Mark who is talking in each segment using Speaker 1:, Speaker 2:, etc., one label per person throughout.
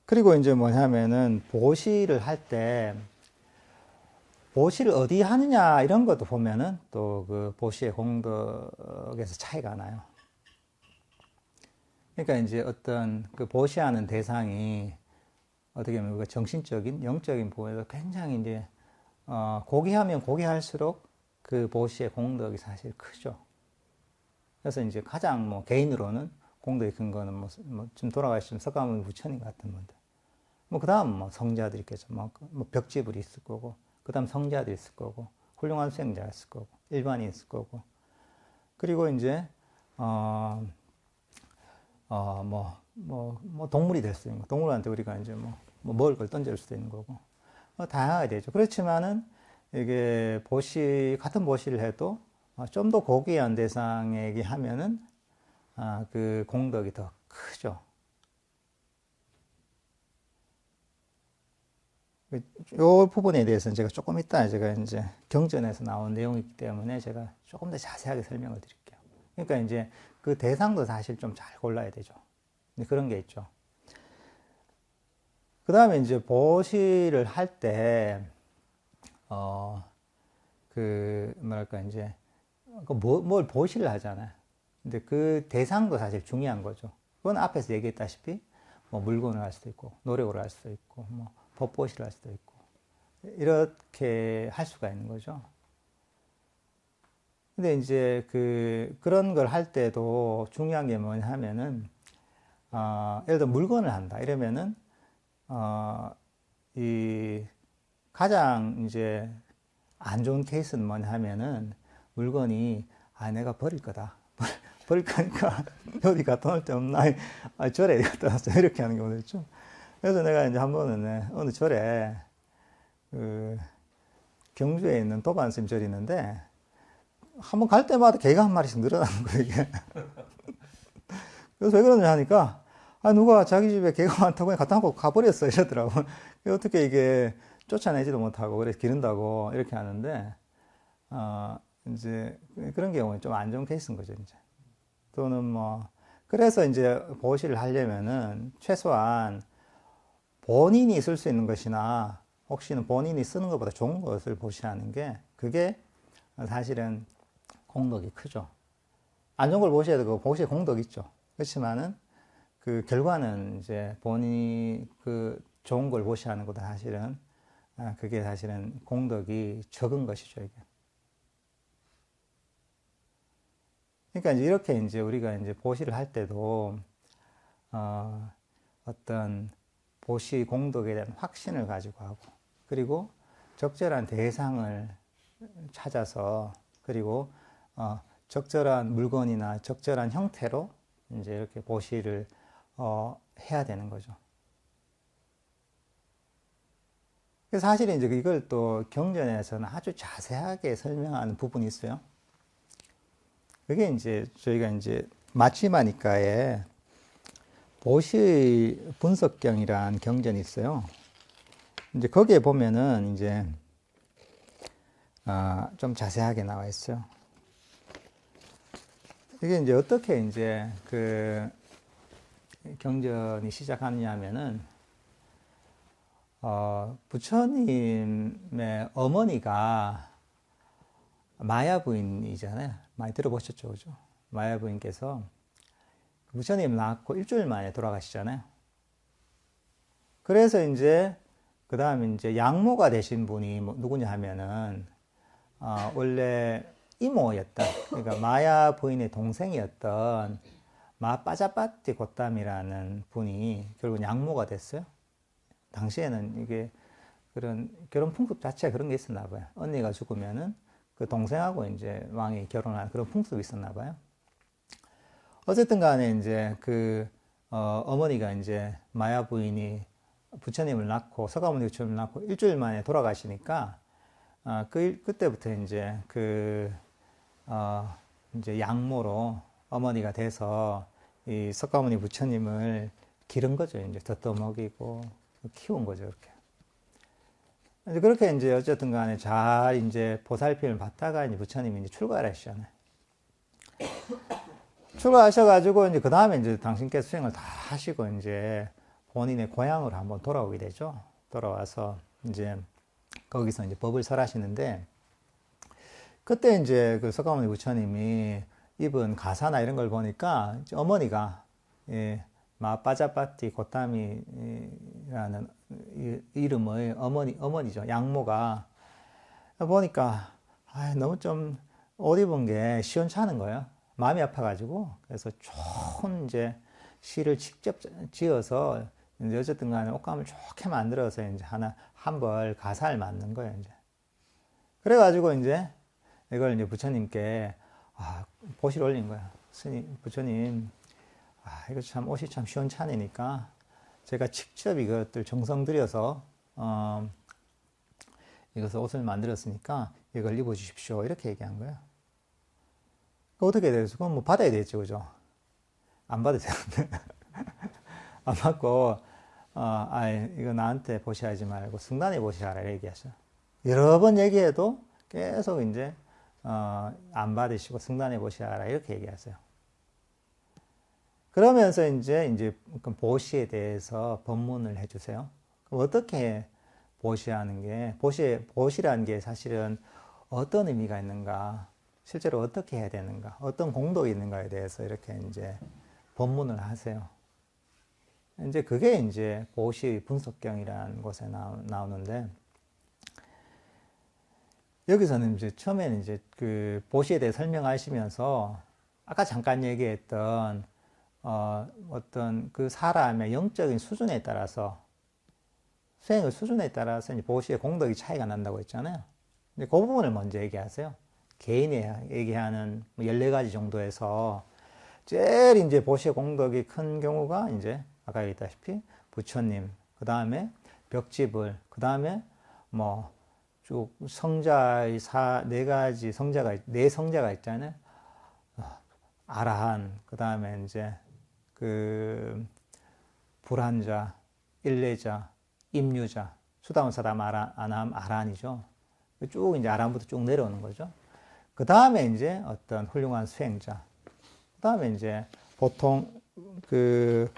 Speaker 1: 그리고 이제 뭐냐면은 보시를 할 때, 보시를 어디 하느냐 이런 것도 보면은 또 그 보시의 공덕에서 차이가 나요. 그러니까 이제 어떤 그 보시하는 대상이 어떻게 보면 그 정신적인, 영적인 부분에서 굉장히 이제, 고귀하면 고귀할수록 그 보시의 공덕이 사실 크죠. 그래서 이제 가장 뭐 개인으로는 공덕이 큰 거는 좀 돌아가시면 석가모니 부처님 같은 분들. 뭐, 그 다음 뭐 성자들이 있겠죠. 뭐 벽지불이 있을 거고, 그 다음 성자들이 있을 거고, 훌륭한 수행자가 있을 거고, 일반인이 있을 거고. 그리고 이제, 동물이 될 수 있는 거. 동물한테 우리가 이제 뭐 먹을 걸 던질 수도 있는 거고. 다양하게 되죠. 그렇지만은, 이게 같은 보시를 해도 좀 더 고귀한 대상에게 하면은, 그 공덕이 더 크죠. 이 부분에 대해서는 제가 조금 이따 제가 이제 경전에서 나온 내용이기 때문에 제가 조금 더 자세하게 설명을 드릴게요. 그러니까 이제 그 대상도 사실 좀 잘 골라야 되죠. 그런 게 있죠. 그 다음에 이제 보시를 할 때, 뭐랄까, 이제, 뭘 보시를 하잖아요. 근데 그 대상도 사실 중요한 거죠. 그건 앞에서 얘기했다시피, 뭐 물건을 할 수도 있고, 노력을 할 수도 있고, 뭐 법보시를 할 수도 있고, 이렇게 할 수가 있는 거죠. 근데 이제 그런 걸 할 때도 중요한 게 뭐냐 하면은, 예를 들어 물건을 한다. 이러면은, 이 가장 이제 안 좋은 케이스는 뭐냐 하면은 물건이 내가 버릴 거다. 버릴 거니까 어디 갖다 놓을 데 없나? 절에 갖다 놨어. 이렇게 하는 경우도 있죠. 그래서 내가 이제 한 번은 어느 절에 경주에 있는 도반스님 절이 있는데 한번 갈 때마다 개가 한 마리씩 늘어나는 거예요, 이게. 그래서 왜 그러냐 하니까 누가 자기 집에 개가 많다고 갖다 놓고 가버렸어 이러더라고. 어떻게 이게 쫓아내지도 못하고 그래서 기른다고 이렇게 하는데 이제 그런 경우는 좀 안 좋은 케이스인 거죠, 이제. 또는 그래서 이제 보시를 하려면은 최소한 본인이 쓸 수 있는 것이나 혹시는 본인이 쓰는 것보다 좋은 것을 보시라는 게 그게 사실은 공덕이 크죠. 안 좋은 걸 보셔야 되고 보시에 공덕이 있죠. 그렇지만은 그 결과는 이제 본인이 그 좋은 걸 보시라는 것보다 사실은 그게 사실은 공덕이 적은 것이죠, 이게. 그러니까 이제 이렇게 이제 우리가 이제 보시를 할 때도 어떤 보시 공덕에 대한 확신을 가지고 하고 그리고 적절한 대상을 찾아서 그리고 적절한 물건이나 적절한 형태로 이제 이렇게 보시를 해야 되는 거죠. 그래서 사실은 이제 이걸 또 경전에서는 아주 자세하게 설명하는 부분이 있어요. 그게 이제 저희가 이제 마치마니까에 보시 분석경이라는 경전이 있어요. 이제 거기에 보면은 이제 좀 자세하게 나와 있어요. 이게 이제 어떻게 이제 그 경전이 시작하느냐 하면은 부처님의 어머니가 마야 부인이잖아요. 많이 들어보셨죠, 그죠? 마야 부인께서 부처님 낳고 일주일 만에 돌아가시잖아요. 그래서 이제 그 다음에 이제 양모가 되신 분이 누구냐 하면은 원래 이모였던 그러니까 마야 부인의 동생이었던 마빠자빠띠 고땀이라는 분이 결국 양모가 됐어요. 당시에는 이게 그런 결혼 풍습 자체가 그런 게 있었나 봐요. 언니가 죽으면은 그 동생하고 이제 왕이 결혼한 그런 풍습이 있었나 봐요. 어쨌든 간에 이제 어머니가 이제 마야 부인이 부처님을 낳고 석가모니 부처님을 낳고 일주일 만에 돌아가시니까 그때부터 이제 이제 양모로 어머니가 돼서 이 석가모니 부처님을 기른 거죠. 이제 젖도 먹이고 키운 거죠. 이렇게. 이제 그렇게 이제 어쨌든 간에 잘 이제 보살핌을 받다가 이제 부처님이 이제 출가를 하시잖아요. 출가하셔가지고 이제 그 다음에 이제 당신께서 수행을 다 하시고 이제 본인의 고향으로 한번 돌아오게 되죠. 돌아와서 이제 거기서 이제 법을 설하시는데, 그때 이제 그 석가모니 부처님이 입은 가사나 이런 걸 보니까 어머니가, 예, 마빠자빠띠 고타미라는 이름의 어머니죠. 양모가 보니까 너무 좀 옷 입은 게 시원찮은 거예요. 마음이 아파가지고. 그래서 좋은 이제 시를 직접 지어서 이제 어쨌든 간에 옷감을 좋게 만들어서 이제 한 벌 가사를 만든 거예요, 이제. 그래가지고 이제 이걸 이제 부처님께 보시를 올린 거야. 부처님, 이거 참 옷이 참 시원찮으니까 제가 직접 이것들 정성 들여서 이것을 옷을 만들었으니까 이걸 입어주십시오. 이렇게 얘기한 거예요. 어떻게 돼요? 그건 뭐 받아야 되겠죠, 그죠? 안 받아도 되는데. 안 받고, 이거 나한테 보시하지 말고 승단에 보시하라 얘기하셔. 여러 번 얘기해도 계속 이제, 안 받으시고 승단에 보시하라 이렇게 얘기하세요. 그러면서 이제 보시에 대해서 법문을 해주세요. 그럼 어떻게 보시하는 게, 보시라는 게 사실은 어떤 의미가 있는가, 실제로 어떻게 해야 되는가, 어떤 공덕이 있는가에 대해서 이렇게 이제 법문을 하세요. 이제 그게 이제 보시 분석경이라는 곳에 나오는데, 여기서는 이제 처음에는 이제 그 보시에 대해 설명하시면서 아까 잠깐 얘기했던 어떤 그 사람의 영적인 수준에 따라서, 수행의 수준에 따라서 이제 보시의 공덕이 차이가 난다고 했잖아요. 근데 그 부분을 먼저 얘기하세요. 개인이 얘기하는 14가지 정도에서 제일 이제 보시의 공덕이 큰 경우가 이제 아까 얘기했다시피 부처님, 그 다음에 벽지불, 그 다음에 뭐 쭉 성자의 네 성자가 있잖아요. 아라한, 그 다음에 이제 그 불한자, 일례자, 임유자, 수다운 사람 아라한이죠. 쭉 이제 아라한부터 쭉 내려오는 거죠. 그 다음에 이제 어떤 훌륭한 수행자. 그 다음에 이제 보통 그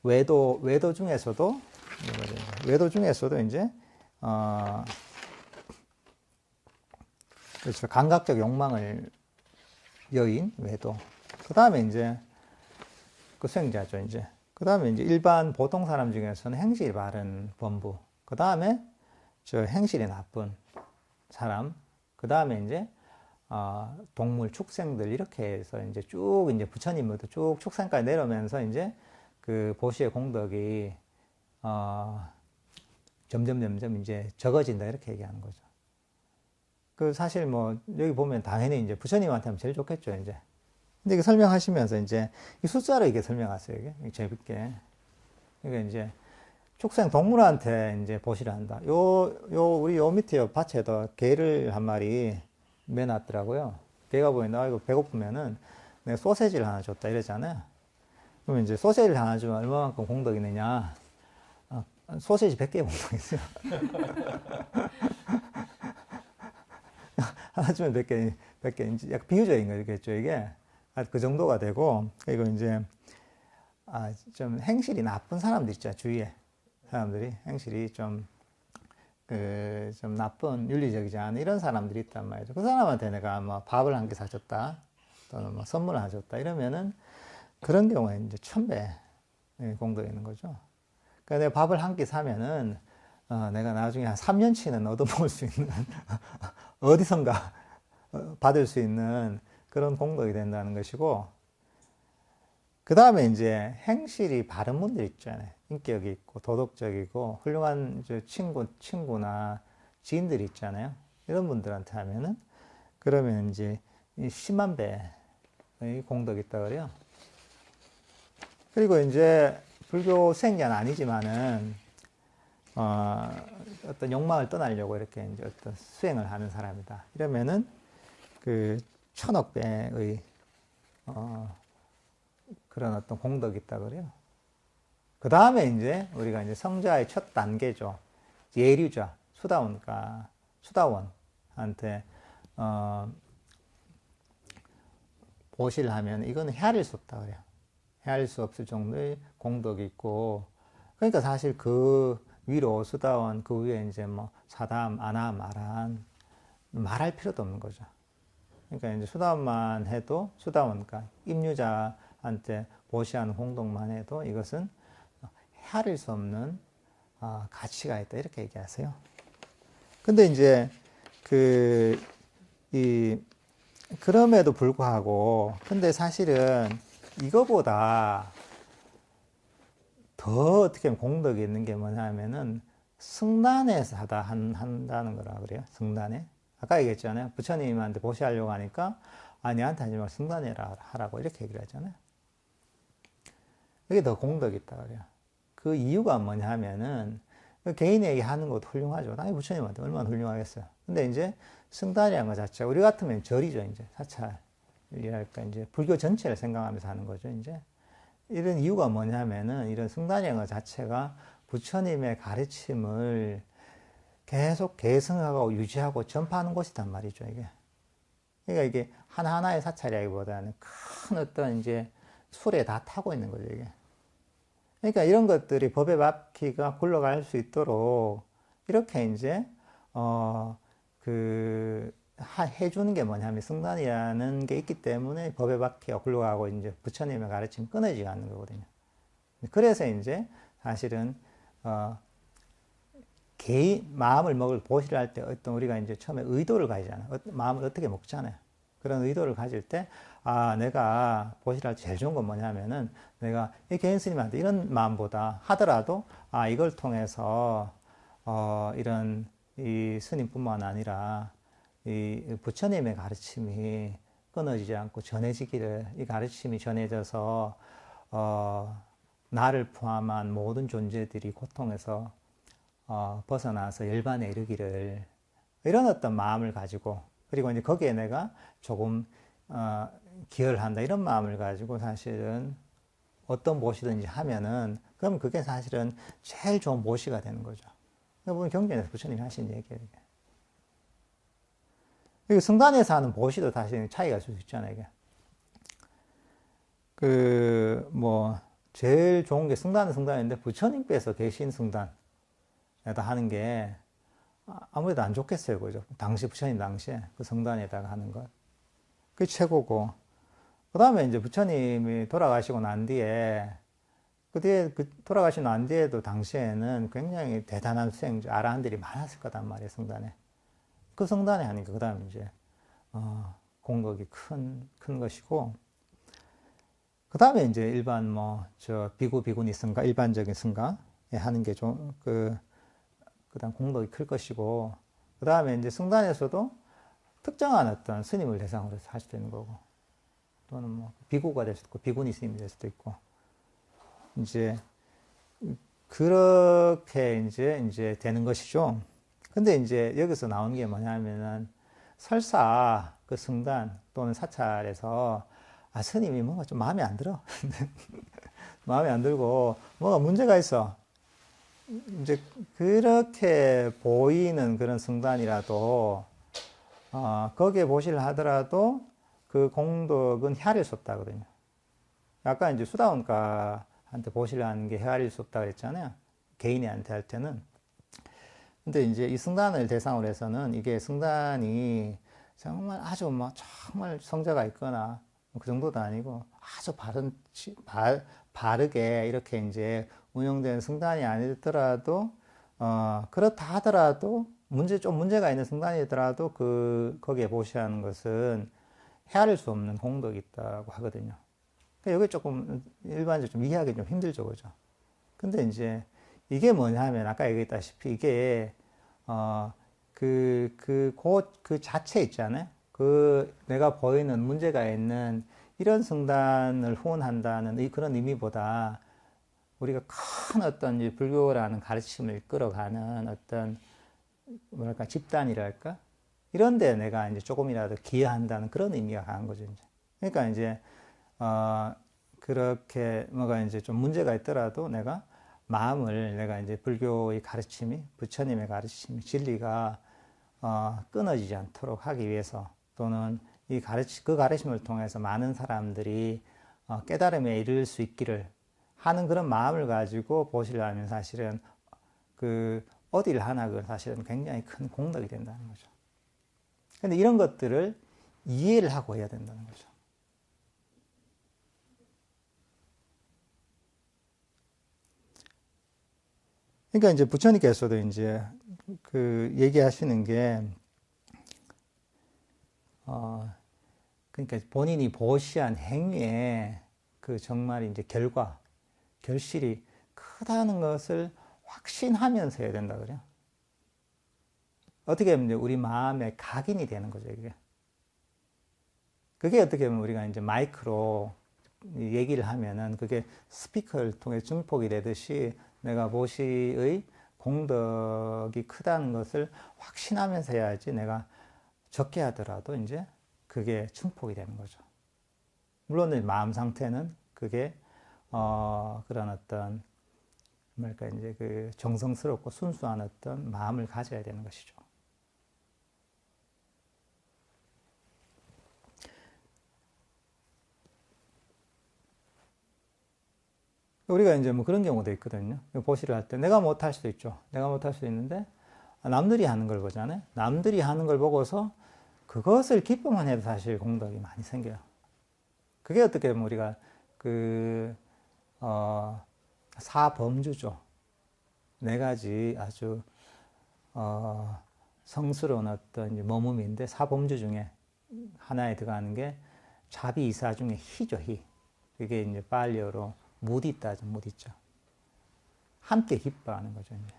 Speaker 1: 외도 중에서도 이제, 그렇죠. 감각적 욕망을 여인, 외도. 그 다음에 이제 그 수행자죠, 이제. 그 다음에 이제 일반 보통 사람 중에서는 행실이 바른 범부. 그 다음에 행실이 나쁜 사람. 그 다음에 이제 동물, 축생들 이렇게 해서 이제 쭉 이제 부처님부터 쭉 축생까지 내려오면서 이제 그 보시의 공덕이 점점 이제 적어진다 이렇게 얘기하는 거죠. 그 사실 뭐 여기 보면 당연히 이제 부처님한테 하면 제일 좋겠죠, 이제. 근데 이게 설명하시면서 이제 이 숫자로 이게 설명하세요, 이게 재밌게. 그러니까 이제 축생 동물한테 이제 보시를 한다. 우리 요 밑에 밭에도 개를 한 마리 매놨더라고요. 개가 보인다. 이거 배고프면은 내가 소세지를 하나 줬다 이러잖아요. 그러면 이제 소세지를 하나 주면 얼마만큼 공덕이 있느냐? 소세지 100개 공덕이 있어요. 하나 주면 100개. 이제 약간 비유적인 거겠죠, 이게. 그 정도가 되고, 그리고 이제, 좀 행실이 나쁜 사람들 있죠, 주위에. 사람들이. 행실이 좀 나쁜, 윤리적이지 않은 이런 사람들이 있단 말이죠. 그 사람한테 내가 뭐 밥을 한 끼 사줬다, 또는 뭐 선물을 하나 줬다, 이러면은 그런 경우에 이제 1000배 공덕이 있는 거죠. 그러니까 내가 밥을 한 끼 사면은, 내가 나중에 한 3년치는 얻어먹을 수 있는, 어디선가 받을 수 있는 그런 공덕이 된다는 것이고, 그 다음에 이제 행실이 바른 분들 있잖아요. 인격이 있고, 도덕적이고, 훌륭한 이제 친구나 지인들이 있잖아요. 이런 분들한테 하면은, 그러면 이제 10만 배의 공덕이 있다 그래요. 그리고 이제 불교 수행자는 아니지만은, 어떤 욕망을 떠나려고 이렇게 이제 어떤 수행을 하는 사람이다. 이러면은 그 1000억 배의 그런 어떤 공덕이 있다 그래요. 그 다음에 이제 우리가 이제 성자의 첫 단계죠. 예류자, 수다원한테 보시를 하면 이거는 헤아릴 수 없다 그래요. 헤아릴 수 없을 정도의 공덕이 있고, 그러니까 사실 그 위로 수다원 그 위에 이제 뭐 사담, 아남, 아란 말할 필요도 없는 거죠. 그러니까 이제 수다원만 해도 수다원, 그러니까 임유자한테 보시하는 공덕만 해도 이것은 헤아릴 수 없는 가치가 있다 이렇게 얘기하세요. 근데 이제 그럼에도 불구하고 근데 사실은 이거보다 더 어떻게 보면 공덕이 있는 게 뭐냐면은 승단에서 한다는 거라 그래요. 승단에. 아까 얘기했잖아요. 부처님한테 보시하려고 하니까 내한테 하지 말고 승단에 하라고 이렇게 얘기를 하잖아요. 이게 더 공덕이 있다 그래요. 그 이유가 뭐냐 하면은 개인에게 하는 것도 훌륭하죠. 당연히 부처님한테 얼마나 훌륭하겠어요. 근데 이제 승단이라는 것 자체가 우리 같으면 절이죠. 이제 사찰이랄까 이제 불교 전체를 생각하면서 하는 거죠. 이제 이런 이유가 뭐냐면은 이런 승단이라는 것 자체가 부처님의 가르침을 계속 계승하고 유지하고 전파하는 곳이단 말이죠, 이게. 그러니까 이게 하나하나의 사찰이라기보다는 큰 어떤 이제 술에 다 타고 있는 거죠, 이게. 그러니까 이런 것들이 법의 바퀴가 굴러갈 수 있도록 이렇게 이제, 해주는 게 뭐냐면 승단이라는 게 있기 때문에 법의 바퀴가 굴러가고 이제 부처님의 가르침이 끊어지지 않는 거거든요. 그래서 이제 사실은, 개인 마음을 먹을 보시를 할 때 어떤 우리가 이제 처음에 의도를 가지잖아요. 마음을 어떻게 먹잖아요. 그런 의도를 가질 때 내가 보시를 할 때 제일 좋은 건 뭐냐면은 내가 이 개인 스님한테 이런 마음보다 하더라도 이걸 통해서 이런 이 스님뿐만 아니라 이 부처님의 가르침이 끊어지지 않고 전해지기를 이 가르침이 전해져서 나를 포함한 모든 존재들이 고통에서 벗어나서 열반에 이르기를 이런 어떤 마음을 가지고 그리고 이제 거기에 내가 조금 기여를 한다 이런 마음을 가지고 사실은 어떤 모시든지 하면은 그럼 그게 사실은 제일 좋은 모시가 되는 거죠. 보면 경전에서 부처님이 하신 얘기예요. 이게 성단에서 하는 모시도 사실 차이가 있을 수 있잖아요. 이게. 제일 좋은 게 성단은 성단인데 부처님께서 계신 성단 하는 게 아무래도 안 좋겠어요. 그죠? 당시, 부처님 당시에 그 성단에다가 하는 것. 그게 최고고. 그 다음에 이제 부처님이 돌아가시고 난 뒤에, 돌아가시고 난 뒤에도 당시에는 굉장히 대단한 수행자, 아라한들이 많았을 거단 말이에요, 성단에. 그 성단에 하니까, 그 다음에 이제, 공덕이 큰 것이고, 그 다음에 이제 일반 비구니 승가, 일반적인 승가에 하는 게 좀, 그 다음 공덕이 클 것이고, 그 다음에 이제 승단에서도 특정한 어떤 스님을 대상으로 해서 할 수도 있는 거고, 또는 비구가 될 수도 있고, 비구니 스님이 될 수도 있고, 이제, 그렇게 이제 되는 것이죠. 근데 이제 여기서 나오는 게 뭐냐면은, 설사 그 승단 또는 사찰에서, 스님이 뭔가 좀 마음에 안 들어. 마음에 안 들고, 뭐가 문제가 있어. 이제 그렇게 보이는 그런 승단이라도 거기에 보시를 하더라도 그 공덕은 헤아릴 수 없다거든요. 아까 이제 수다원가한테 보시를 하는 게 헤아릴 수 없다 그랬잖아요. 개인한테 할 때는. 근데 이제 이 승단을 대상으로 해서는 이게 승단이 정말 아주 정말 성자가 있거나 그 정도도 아니고 아주 바르게 이렇게 이제 운영된 승단이 아니더라도, 그렇다 하더라도, 문제가 있는 승단이더라도, 거기에 보시하는 것은 헤아릴 수 없는 공덕이 있다고 하거든요. 그러니까 이게 조금, 일반적으로 좀 이해하기 좀 힘들죠, 그죠? 근데 이제, 이게 뭐냐면, 아까 얘기했다시피, 이게, 그 자체 있잖아요? 내가 보이는 문제가 있는 이런 승단을 후원한다는 그런 의미보다, 우리가 큰 어떤 불교라는 가르침을 끌어가는 어떤 집단이랄까 이런 데 내가 이제 조금이라도 기여한다는 그런 의미가 강한 거죠. 이제. 그러니까 이제 그렇게 뭐가 이제 좀 문제가 있더라도 내가 이제 불교의 가르침이 부처님의 가르침이 진리가 끊어지지 않도록 하기 위해서 또는 그 가르침을 통해서 많은 사람들이 깨달음에 이를 수 있기를 하는 그런 마음을 가지고 보시를 하면 사실은 그 어디를 하나 그 사실은 굉장히 큰 공덕이 된다는 거죠. 근데 이런 것들을 이해를 하고 해야 된다는 거죠. 그러니까 이제 부처님께서도 이제 그 얘기하시는 게, 그러니까 본인이 보시한 행위에 그 정말 이제 결실이 크다는 것을 확신하면서 해야 된다 그래요. 어떻게 보면 이제 우리 마음의 각인이 되는 거죠, 이게. 그게 어떻게 보면 우리가 이제 마이크로 얘기를 하면은 그게 스피커를 통해 증폭이 되듯이 내가 보시의 공덕이 크다는 것을 확신하면서 해야지 내가 적게 하더라도 이제 그게 증폭이 되는 거죠. 물론 마음 상태는 그게 그런 어떤 뭐랄까 이제 그 정성스럽고 순수한 어떤 마음을 가져야 되는 것이죠. 우리가 이제 뭐 그런 경우도 있거든요. 보시를 할 때 내가 못할 수도 있죠. 내가 못할 수도 있는데 남들이 하는 걸 보잖아요. 남들이 하는 걸 보고서 그것을 기뻐만 해도 사실 공덕이 많이 생겨요. 그게 어떻게 보면 우리가 그 사범주죠. 네 가지 아주 성스러운 어떤 머금인데 사범주 중에 하나에 들어가는 게 자비이사 중에 희죠, 희. 그게 이제 발리어로 무디따죠, 무디죠. 함께 기뻐하는 거죠, 이제.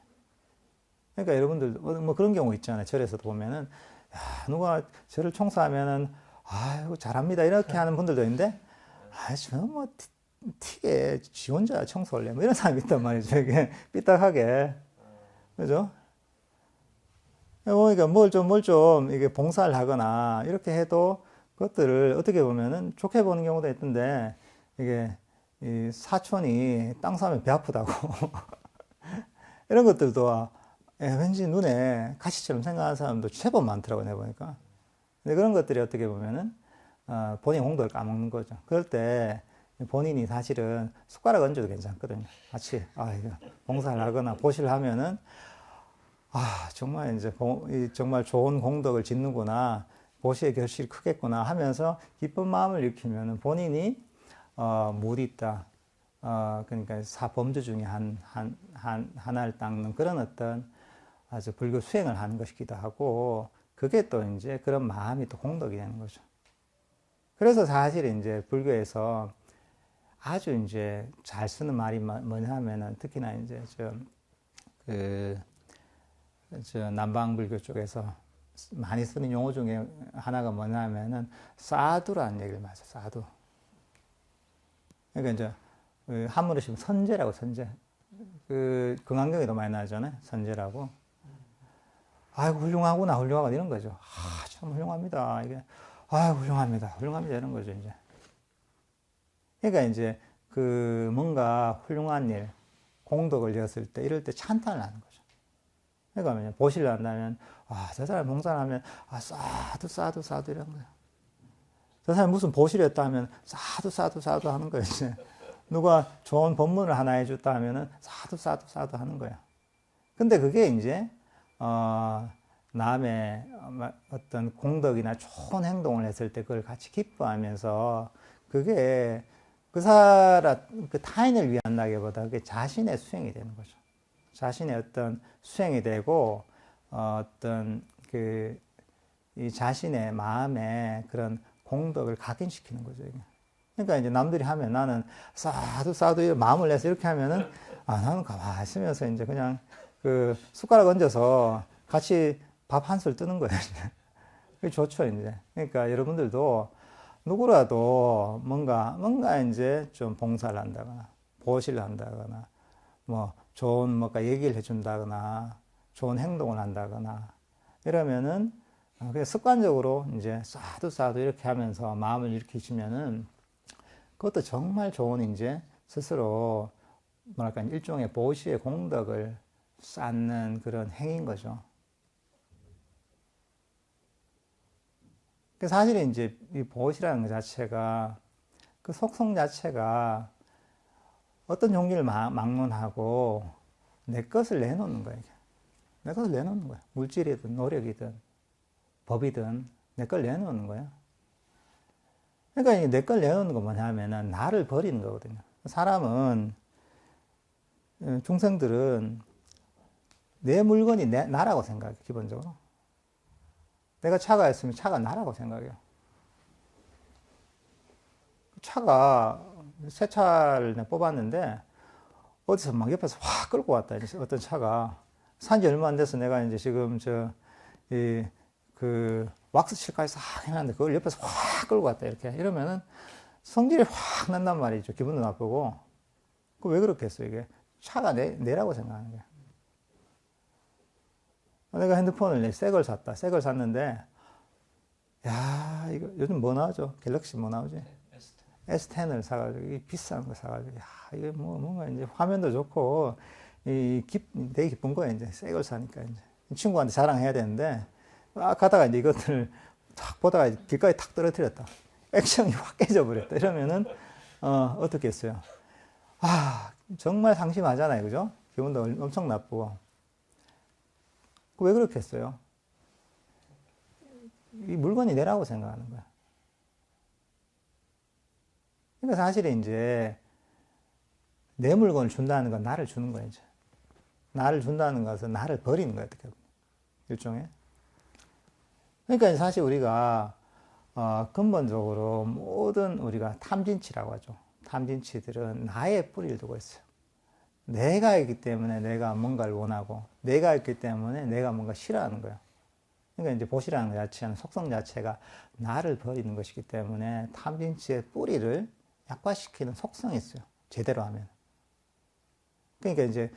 Speaker 1: 그러니까 여러분들 뭐 그런 경우 있잖아요. 절에서도 보면은 야, 누가 절을 청소하면은 아이고 잘합니다 이렇게 하는 분들도 있는데 아, 저는 뭐 튀게 지 혼자 청소할래 뭐 이런 사람이 있단 말이죠. 이게 삐딱하게 그죠? 그러니까 뭘 좀 이게 봉사를 하거나 이렇게 해도 그것들을 어떻게 보면은 좋게 보는 경우도 있던데 이게 이 사촌이 땅 사면 배 아프다고 이런 것들도 왠지 눈에 가시처럼 생각하는 사람도 제법 많더라고요, 내가 보니까. 근데 그런 것들이 어떻게 보면은 본인 공덕을 까먹는 거죠. 그럴 때 본인이 사실은 숟가락 얹어도 괜찮거든요. 같이 봉사를 하거나 보시를 하면은 정말 이제 정말 좋은 공덕을 짓는구나, 보시의 결실이 크겠구나 하면서 기쁜 마음을 일으키면은 본인이 못 있다. 그러니까 사범주 중에 하나를 닦는 그런 어떤 아주 불교 수행을 하는 것이기도 하고, 그게 또 이제 그런 마음이 또 공덕이 되는 거죠. 그래서 사실 이제 불교에서 아주 이제 잘 쓰는 말이 뭐냐 하면은 특히나 이제 저 남방불교 쪽에서 많이 쓰는 용어 중에 하나가 뭐냐 하면은 사두라는 얘기를 많이 써요, 사두. 그러니까 이제 한문으로 치면 선제라고, 선제. 그 금강경에도 많이 나오잖아요, 선제라고. 아이고 훌륭하구나, 훌륭하구나 이런 거죠. 참 훌륭합니다. 이게 훌륭합니다, 훌륭합니다 이런 거죠 이제. 그러니까 이제 그 뭔가 훌륭한 일, 공덕을 지었을 때 이럴 때 찬탄을 하는 거죠. 그러니까 보시를 한다면 저 사람 봉사를 하면 사두 사두 사두 이런 거예요. 저 사람이 무슨 보시를 했다 하면 사두 사두 사두 하는 거예요 이제. 누가 좋은 법문을 하나 해줬다 하면은 사두 사두 사두 하는 거야. 근데 그게 이제 남의 어떤 공덕이나 좋은 행동을 했을 때 그걸 같이 기뻐하면서 그게 그 사람, 그 타인을 위한다기보다 그게 자신의 수행이 되는 거죠. 자신의 어떤 수행이 되고 어떤 이 자신의 마음에 그런 공덕을 각인시키는 거죠. 이게. 그러니까 이제 남들이 하면 나는 사두 사두 마음을 내서 이렇게 하면은 나는 가만히 있으면서 이제 그냥 그 숟가락 얹어서 같이 밥 한 술 뜨는 거예요. 그게 좋죠, 이제. 그러니까 여러분들도 누구라도 뭔가 이제 좀 봉사를 한다거나, 보시를 한다거나, 뭐 좋은 뭔가 얘기를 해준다거나, 좋은 행동을 한다거나, 이러면은 그냥 습관적으로 이제 사두 사두 이렇게 하면서 마음을 일으키시면은 그것도 정말 좋은 이제 스스로 뭐랄까 일종의 보시의 공덕을 쌓는 그런 행위인 거죠. 사실 이제 이 보시라는 것 자체가 그 속성 자체가 어떤 종교를 막론하고 내 것을 내놓는 거예요. 내 것을 내놓는 거예요. 물질이든 노력이든 법이든 내 걸 내놓는 거예요. 그러니까 내 걸 내놓는 건 뭐냐면은 나를 버리는 거거든요. 사람은, 중생들은 내 물건이 나라고 생각해요, 기본적으로. 내가 차가 있으면 차가 나라고 생각해요. 차가, 새 차를 내가 뽑았는데, 어디서 막 옆에서 확 끌고 왔다, 어떤 차가. 산지 얼마 안 돼서 내가 이제 지금 왁스 칠까지 싹 해놨는데, 그걸 옆에서 확 끌고 왔다, 이렇게. 이러면은 성질이 확 난단 말이죠. 기분도 나쁘고. 왜 그렇겠어, 이게? 차가 내라고 생각하는 거야. 내가 핸드폰을 새 걸 샀다. 새 걸 샀는데, 야, 이거 요즘 뭐 나오죠? 갤럭시 뭐 나오지? S10을 사가지고, 이 비싼 거 사가지고, 야, 이게 뭔가 이제 화면도 좋고, 되게 기쁜 거야, 이제. 새 걸 사니까, 이제. 친구한테 자랑해야 되는데, 가다가 이제 이것들을 탁 보다가 길가에 탁 떨어뜨렸다. 액션이 확 깨져버렸다. 이러면은, 어떻게 했어요? 정말 상심하잖아요. 그죠? 기분도 엄청 나쁘고. 왜 그렇게 했어요? 이 물건이 내라고 생각하는 거야. 그러니까 사실 이제 내 물건을 준다는 건 나를 주는 거야, 이제. 나를 준다는 것은 나를 버리는 거야, 어떻게 보면. 일종의. 그러니까 사실 우리가, 근본적으로 모든 우리가 탐진치라고 하죠. 탐진치들은 나의 뿌리를 두고 있어요. 내가 있기 때문에 내가 뭔가를 원하고, 내가 있기 때문에 내가 뭔가 싫어하는 거예요. 그러니까 이제 보시라는 것 자체는 속성 자체가 나를 버리는 것이기 때문에 탐진치의 뿌리를 약화시키는 속성이 있어요. 제대로 하면. 그러니까 이제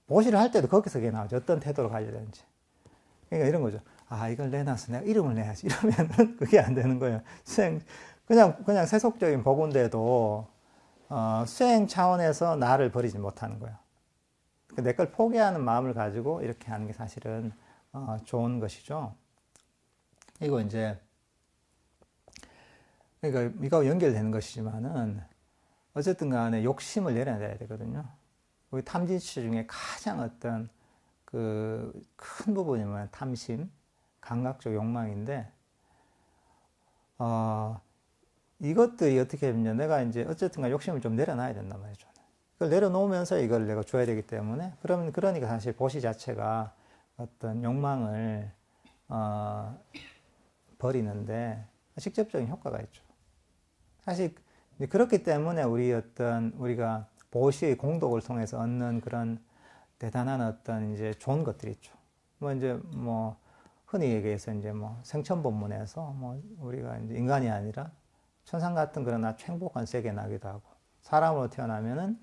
Speaker 1: 보시를 할 때도 거기서 그게 나오죠. 어떤 태도를 가져야 되는지. 그러니까 이런 거죠. 이걸 내놔서 내가 이름을 내야지. 이러면은 그게 안 되는 거예요. 그냥 세속적인 복인데도, 수행 차원에서 나를 버리지 못하는 거예요. 내 걸 포기하는 마음을 가지고 이렇게 하는 게 사실은, 좋은 것이죠. 이거 이제, 그러니까 이거 연결되는 것이지만은, 어쨌든 간에 욕심을 내려놔야 되거든요. 우리 탐진치 중에 가장 어떤 큰 부분이 뭐냐, 탐심, 감각적 욕망인데, 이것들이 어떻게 하면 내가 이제 어쨌든 간 욕심을 좀 내려놔야 된단 말이죠. 그걸 내려놓으면서 이걸 내가 줘야 되기 때문에, 그러니까 사실 보시 자체가 어떤 욕망을, 버리는데 직접적인 효과가 있죠. 사실 그렇기 때문에 우리가 보시의 공덕을 통해서 얻는 그런 대단한 어떤 이제 좋은 것들이 있죠. 흔히 얘기해서 이제 생천법문에서 우리가 이제 인간이 아니라 천상 같은 그런 아주 행복한 세계에 나기도 하고, 사람으로 태어나면은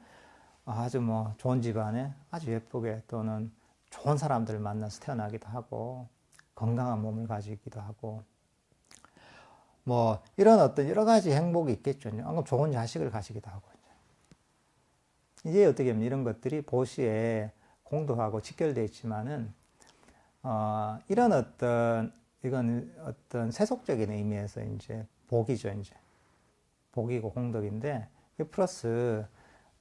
Speaker 1: 아주 좋은 집안에 아주 예쁘게 또는 좋은 사람들을 만나서 태어나기도 하고, 건강한 몸을 가지기도 하고, 이런 어떤 여러 가지 행복이 있겠죠. 좋은 자식을 가지기도 하고. 이제 어떻게 보면 이런 것들이 보시에 공도하고 직결되어 있지만은, 이건 어떤 세속적인 의미에서 이제 복이죠, 이제. 복이고 공덕인데, 플러스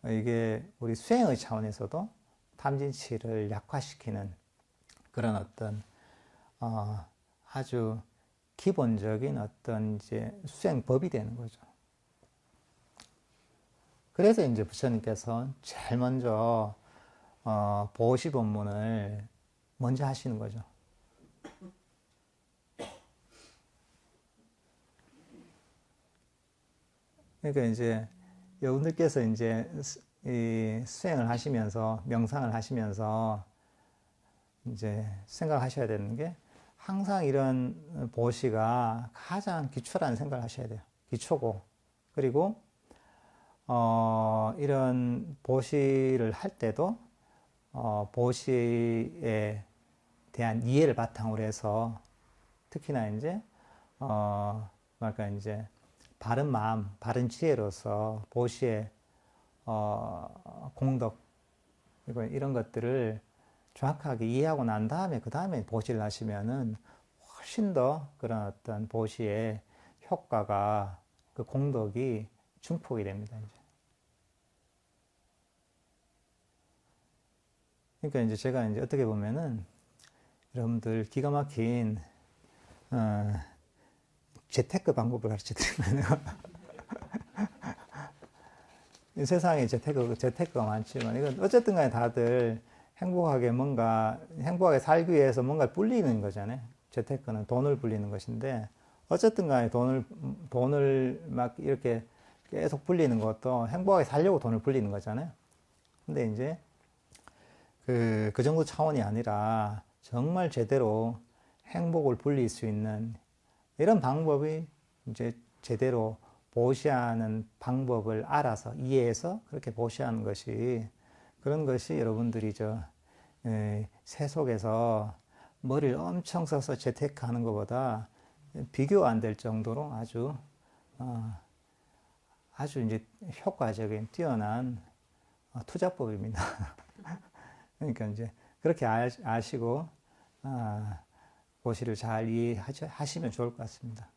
Speaker 1: 이게 우리 수행의 차원에서도 탐진치를 약화시키는 그런 어떤, 아주 기본적인 어떤 이제 수행법이 되는 거죠. 그래서 이제 부처님께서 제일 먼저, 보시 법문을 먼저 하시는 거죠. 그러니까 이제 여러분들께서 이제 이 수행을 하시면서, 명상을 하시면서 이제 생각하셔야 되는 게, 항상 이런 보시가 가장 기초라는 생각을 하셔야 돼요. 기초고. 그리고, 이런 보시를 할 때도, 보시에 대한 이해를 바탕으로 해서, 특히나 이제, 이제, 바른 마음, 바른 지혜로서 보시의, 공덕, 이런 것들을 정확하게 이해하고 난 다음에, 그 다음에 보시를 하시면은 훨씬 더 그런 어떤 보시의 효과가, 그 공덕이 증폭이 됩니다, 이제. 그러니까 이제 제가 이제 어떻게 보면은 여러분들 기가 막힌 재테크 방법을 가르쳐 드리는 거예요. 세상에 재테크가 많지만 이건 어쨌든 간에 다들 행복하게 살기 위해서 뭔가를 불리는 거잖아요. 재테크는 돈을 불리는 것인데 어쨌든 간에 돈을 막 이렇게 계속 불리는 것도 행복하게 살려고 돈을 불리는 거잖아요. 근데 이제 그 정도 차원이 아니라 정말 제대로 행복을 불릴 수 있는 이런 방법이 이제 제대로 보시하는 방법을 알아서 이해해서 그렇게 보시하는 것이 그런 것이 여러분들이 세속에서 머리를 엄청 써서 재테크하는 것보다 비교 안 될 정도로 아주 이제 효과적인 뛰어난 투자법입니다. 그러니까 이제 그렇게 아시고 고시를 잘 이해하시면 좋을 것 같습니다.